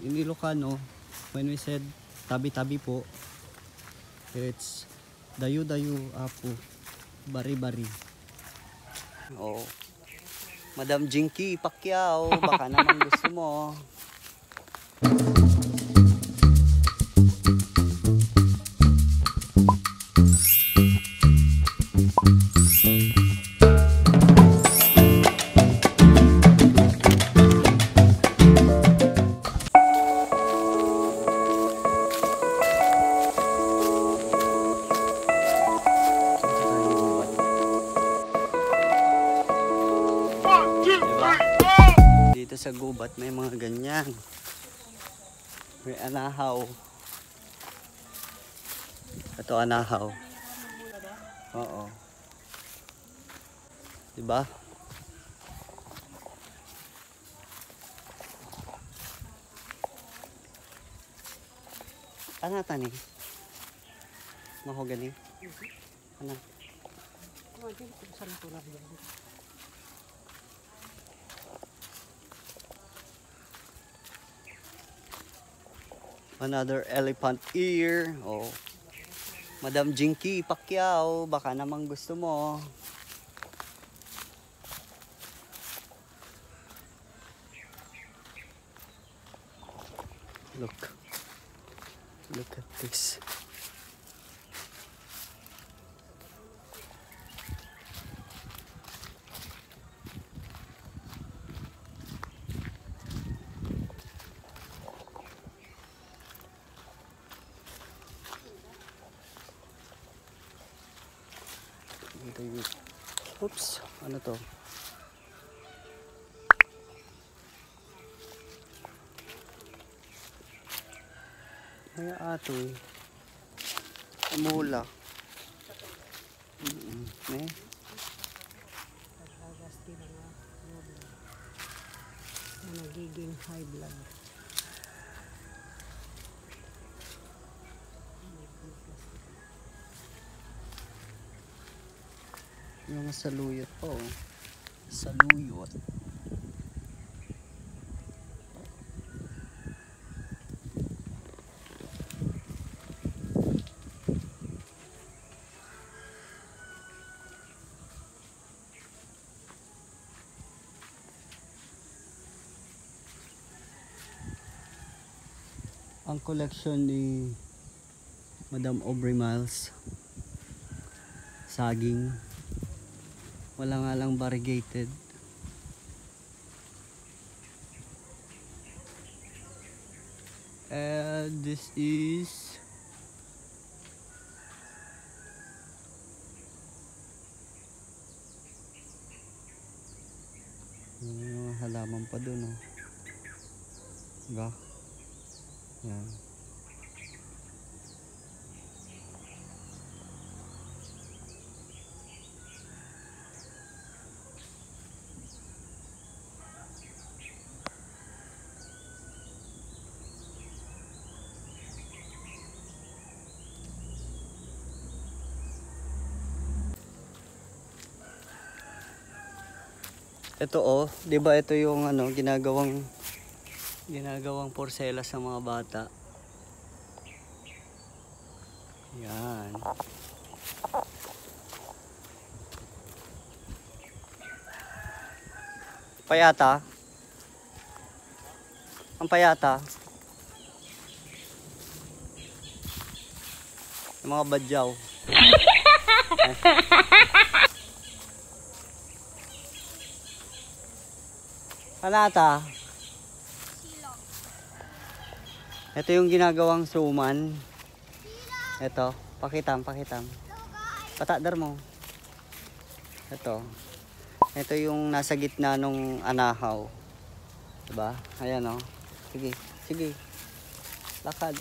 in Ilocano, when we said tabi-tabi po, it's dayu-dayu, apo, bari-bari. Oh, Madam Jinky Pacquiao, baka naman gusto mo. Dito sa gubat may mga ganyan. May anahaw. Ito anahaw. Oo. Diba? Ano tani? Mahogany? Ano? Another elephant ear. Oh. Madam Jinky Pacquiao, baka naman gusto mo. Look. Look at this. Oops, ano to? May ato eh. Mula. May nagiging high blood. yung saluyot po. Saluyot. Ang collection ni Madam Aubrey Miles, saging, wala nga lang variegated. And this is yung halaman pa dun, oh. Diba? Yan. Ito, oh, 'di ba ito yung ano ginagawang porsela sa mga bata. Yan. Payata. Ang payata. Yung mga badyaw. Panata. Ito yung ginagawang suman. Ito, pakitam. Patadar mo. Ito. Ito yung nasa gitna nung anahaw. Diba? Ayan, oh. Sige. Lakad.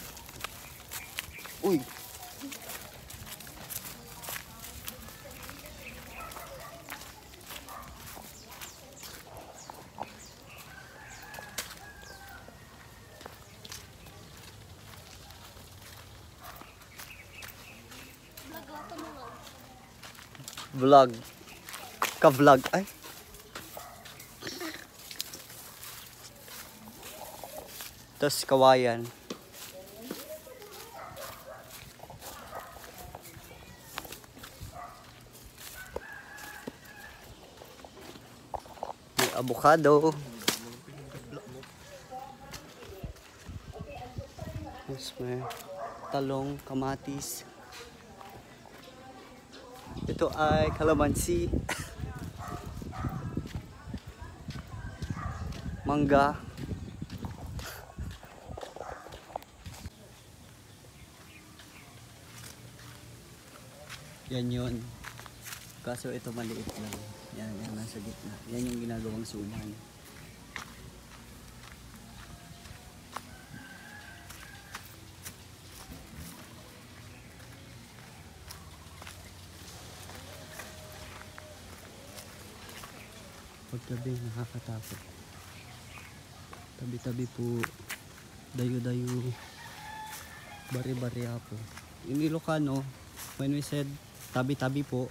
Uy. Vlog. Ka-vlog. Ay. Ito Tapos kawayan. May avocado. Tapos may talong, kamatis. Ito ay kalamansi. Mangga. Yan yun. Kaso ito maliit lang. Yan, nasa gitna. Yan yung ginagawang suman. Pagtabi, nakakatakot. Tabi-tabi po, dayo-dayo, bari-bari po. In Ilocano, when we said tabi-tabi po,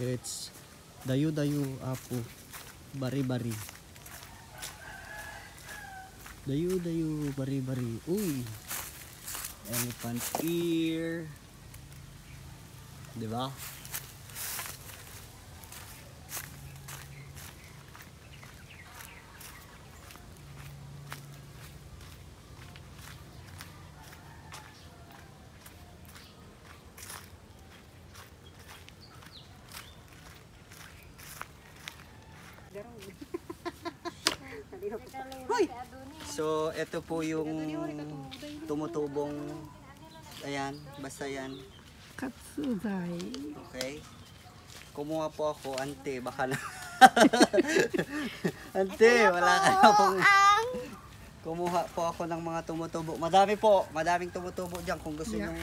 it's dayo-dayo po, bari-bari. Dayo-dayo, bari-bari. Uy! Elephant ear. Diba? Hoy! So, ito po yung tumutubong, ayan, basta yan. Katsuday. Okay? Kumuha po ako, ante, baka na. Ante, wala ka na pong... Kumuha po ako ng mga tumutubo. Madami po, madaming tumutubo dyan kung gusto nyong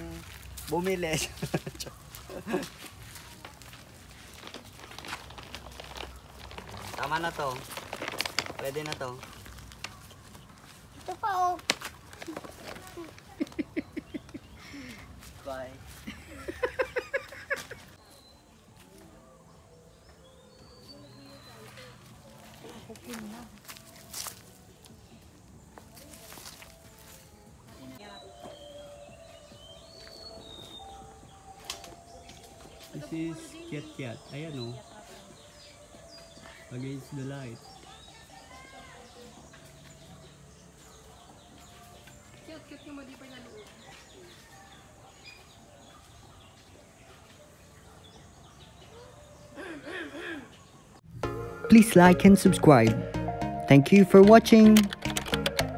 bumili. Tama na to. Pwede na to. Ito pa oh. Bye. This is Kiat. Ayan o. Against the light. Please like and subscribe. Thank you for watching.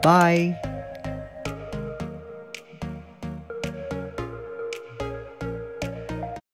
Bye.